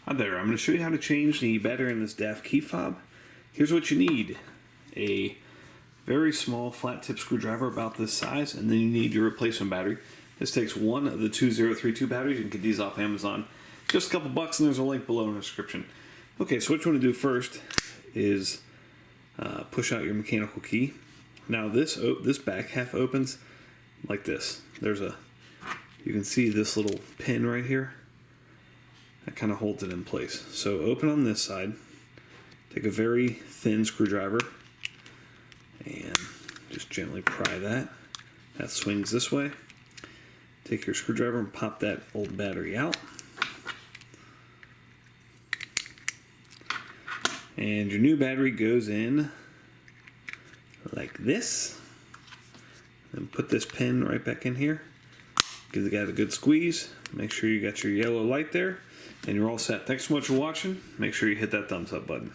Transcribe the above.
Hi there, I'm going to show you how to change the battery in this DAF key fob. Here's what you need. A very small flat tip screwdriver about this size, and then you need your replacement battery. This takes one of the 2032 batteries. You can get these off Amazon. Just a couple bucks, and there's a link below in the description. Okay, so what you want to do first is push out your mechanical key. Now this back half opens like this. You can see this little pin right here. That kind of holds it in place. So open on this side, take a very thin screwdriver and just gently pry that. That swings this way. Take your screwdriver and pop that old battery out. And your new battery goes in like this. Then put this pin right back in here. Give the guy a good squeeze. Make sure you got your yellow light there. And you're all set. Thanks so much for watching. Make sure you hit that thumbs up button.